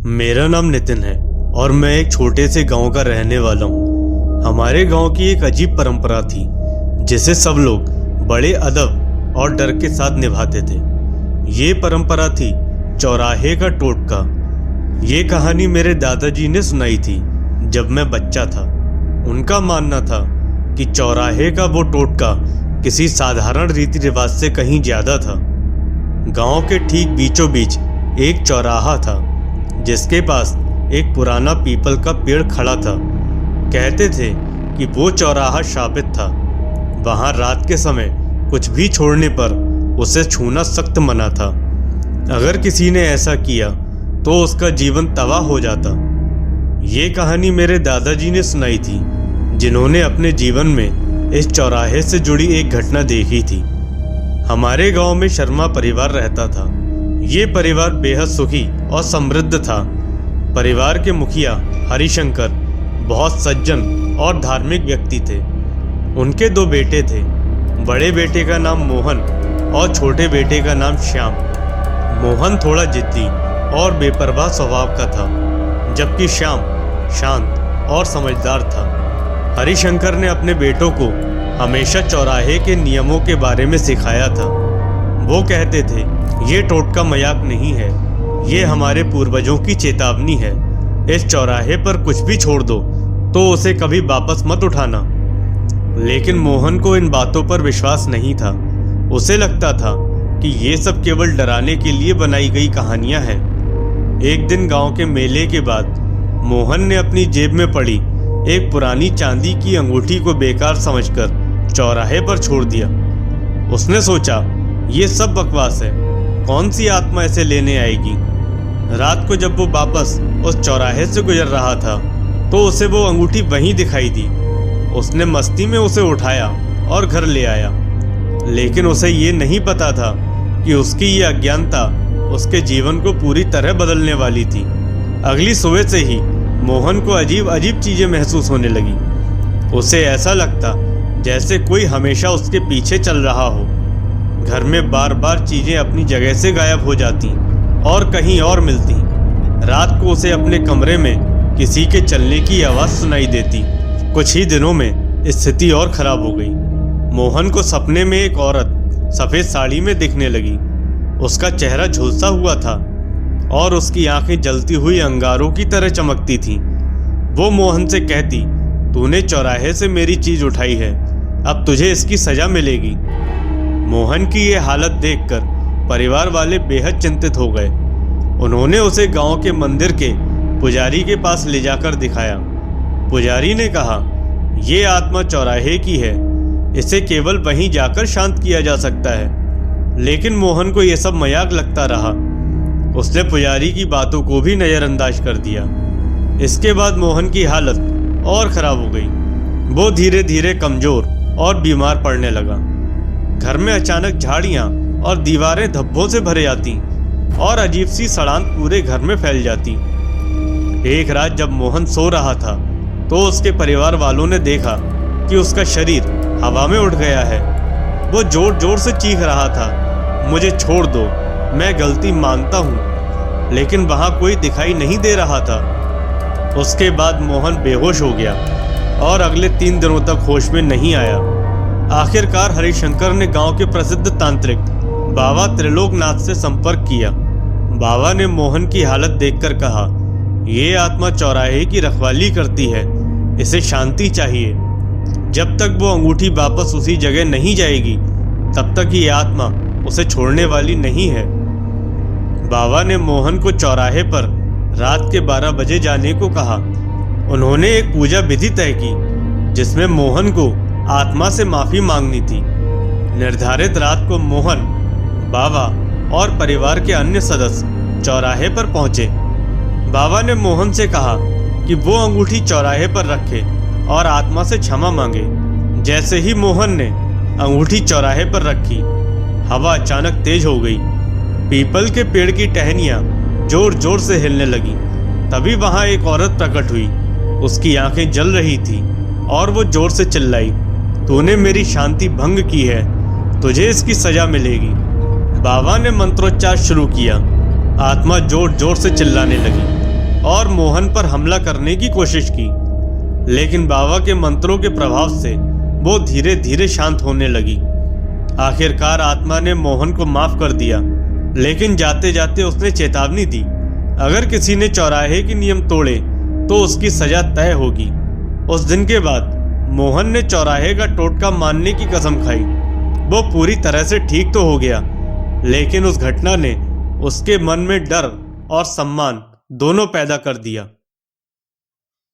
मेरा नाम नितिन है और मैं एक छोटे से गांव का रहने वाला हूँ। हमारे गांव की एक अजीब परंपरा थी जिसे सब लोग बड़े अदब और डर के साथ निभाते थे। ये परंपरा थी चौराहे का टोटका। ये कहानी मेरे दादाजी ने सुनाई थी जब मैं बच्चा था। उनका मानना था कि चौराहे का वो टोटका किसी साधारण रीति रिवाज से कहीं ज्यादा था। गांव के ठीक बीचों बीच एक चौराहा था जिसके पास एक पुराना पीपल का पेड़ खड़ा था। कहते थे कि वो चौराहा शापित था। वहां रात के समय कुछ भी छोड़ने पर उसे छूना सख्त मना था। अगर किसी ने ऐसा किया तो उसका जीवन तबाह हो जाता। ये कहानी मेरे दादाजी ने सुनाई थी जिन्होंने अपने जीवन में इस चौराहे से जुड़ी एक घटना देखी थी। हमारे गांव में शर्मा परिवार रहता था। ये परिवार बेहद सुखी और समृद्ध था। परिवार के मुखिया हरिशंकर बहुत सज्जन और धार्मिक व्यक्ति थे। उनके दो बेटे थे। बड़े बेटे का नाम मोहन और छोटे बेटे का नाम श्याम। मोहन थोड़ा जिद्दी और बेपरवाह स्वभाव का था, जबकि श्याम शांत और समझदार था। हरिशंकर ने अपने बेटों को हमेशा चौराहे के नियमों के बारे में सिखाया था। वो कहते थे, ये टोटका मजाक नहीं है, ये हमारे पूर्वजों की चेतावनी है। इस चौराहे पर कुछ भी छोड़ दो तो उसे कभी वापस मत उठाना। लेकिन मोहन को इन बातों पर विश्वास नहीं था। उसे लगता था कि ये सब केवल डराने के लिए बनाई गई कहानियां हैं। एक दिन गांव के मेले के बाद मोहन ने अपनी जेब में पड़ी एक पुरानी चांदी की अंगूठी को बेकार समझकर चौराहे पर छोड़ दिया। उसने सोचा, ये सब बकवास है, कौन सी आत्मा इसे लेने आएगी। रात को जब वो वापस उस चौराहे से गुजर रहा था तो उसे वो अंगूठी वहीं दिखाई दी। उसने मस्ती में उसे उठाया और घर ले आया। लेकिन उसे ये नहीं पता था कि उसकी ये अज्ञानता उसके जीवन को पूरी तरह बदलने वाली थी। अगली सुबह से ही मोहन को अजीब अजीब चीजें महसूस होने लगी। उसे ऐसा लगता जैसे कोई हमेशा उसके पीछे चल रहा हो। घर में बार बार चीजें अपनी जगह से गायब हो जाती और कहीं और मिलती। रात को उसे अपने कमरे में किसी के चलने की आवाज सुनाई देती। कुछ ही दिनों में स्थिति और खराब हो गई। मोहन को सपने में एक औरत सफेद साड़ी में दिखने लगी। उसका चेहरा झुलसा हुआ था और उसकी आंखें जलती हुई अंगारों की तरह चमकती थीं। वो मोहन से कहती, तूने चौराहे से मेरी चीज उठाई है, अब तुझे इसकी सजा मिलेगी। मोहन की ये हालत देखकर परिवार वाले बेहद चिंतित हो गए। उन्होंने उसे गांव के मंदिर के पुजारी के पास ले जाकर दिखाया। पुजारी ने कहा, ये आत्मा चौराहे की है, इसे केवल वहीं जाकर शांत किया जा सकता है। लेकिन मोहन को यह सब मजाक लगता रहा। उसने पुजारी की बातों को भी नजरअंदाज कर दिया। इसके बाद मोहन की हालत और खराब हो गई। वो धीरे धीरे कमजोर और बीमार पड़ने लगा। घर में अचानक झाड़ियां और दीवारें धब्बों से भरे जाती और अजीब सी सड़ांत पूरे घर में फैल जाती। एक रात जब मोहन सो रहा था तो उसके परिवार वालों ने देखा कि उसका शरीर हवा में उड़ गया है। वो जोर जोर से चीख रहा था, मुझे छोड़ दो, मैं गलती मानता हूँ। लेकिन वहां कोई दिखाई नहीं दे रहा था। उसके बाद मोहन बेहोश हो गया और अगले 3 दिनों तक होश में नहीं आया। आखिरकार हरिशंकर ने गांव के प्रसिद्ध तांत्रिक बाबा त्रिलोकनाथ से संपर्क किया। बाबा ने मोहन की हालत देखकर कहा, ये आत्मा चौराहे की रखवाली करती है, इसे शांति चाहिए। जब तक वो अंगूठी वापस उसी जगह नहीं जाएगी तब तक ये आत्मा उसे छोड़ने वाली नहीं है। बाबा ने मोहन को चौराहे पर रात के 12 बजे जाने को कहा। उन्होंने एक पूजा विधि तय की जिसमें मोहन को आत्मा से माफी मांगनी थी। निर्धारित रात को मोहन, बाबा और परिवार के अन्य सदस्य चौराहे पर पहुंचे। बाबा ने मोहन से कहा कि वो अंगूठी चौराहे पर रखे और आत्मा से क्षमा मांगे। जैसे ही मोहन ने अंगूठी चौराहे पर रखी, हवा अचानक तेज हो गई। पीपल के पेड़ की टहनियां जोर जोर से हिलने लगी। तभी वहां एक औरत प्रकट हुई। उसकी आंखें जल रही थी और वो जोर से चिल्लाई, तूने मेरी शांति भंग की है, तुझे इसकी सजा मिलेगी। बाबा ने मंत्रोच्चार शुरू किया। आत्मा जोर जोर से चिल्लाने लगी। और मोहन पर हमला करने की कोशिश की, लेकिन बाबा के मंत्रों के प्रभाव से वो धीरे धीरे शांत होने लगी। आखिरकार आत्मा ने मोहन को माफ कर दिया, लेकिन जाते जाते उसने चेतावनी दी, अगर किसी ने चौराहे के नियम तोड़े तो उसकी सजा तय होगी। उस दिन के बाद मोहन ने चौराहे का टोटका मानने की कसम खाई। वो पूरी तरह से ठीक तो हो गया, लेकिन उस घटना ने उसके मन में डर और सम्मान दोनों पैदा कर दिया।